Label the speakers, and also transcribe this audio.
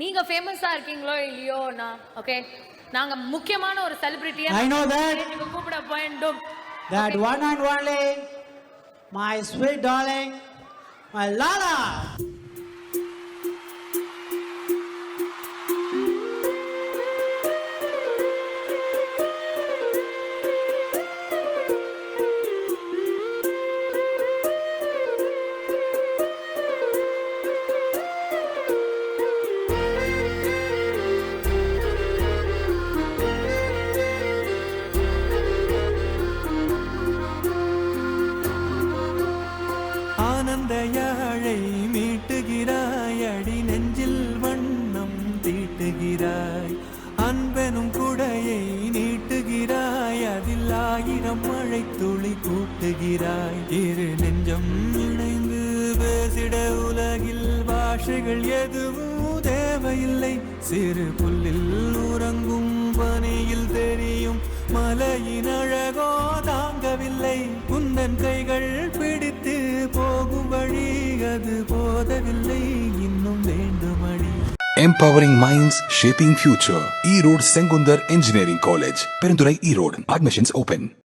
Speaker 1: நீங்க ஃபேமஸா இருக்கீங்களோ இல்லையோ ஓகே நாங்க முக்கியமான ஒரு செலிபிரிட்டியா
Speaker 2: I know that.
Speaker 1: நீங்க கூப்பிட வேண்டும்.
Speaker 2: That one and only, my sweet darling, my Lala.
Speaker 3: ஆனந்த யாழை மீட்டுகிறாய், அடி நெஞ்சில் வண்ணம் தீட்டுகிறாய், அன்பெனும் குடையை நீட்டுகிறாய், அதில் ஆயிரம் மழை துளி கூட்டுகிறாய். இரு நெஞ்சம் இணைந்து பேசிட உலகில் பாஷைகள் எதுவும் தேவையில்லை. சிறு புல்லில் உறங்கும் பனியில் தெரியும் மலையின் அழகோ தாங்கவில்லை. உந்தன் கைகள் பிடித்து போகும் வழி அது போதவில்லை, இன்னும் வேண்டுமடி.
Speaker 4: Empowering minds, shaping future. E-Road Sengundar Engineering College, Perundurai, E-Road. Admissions open.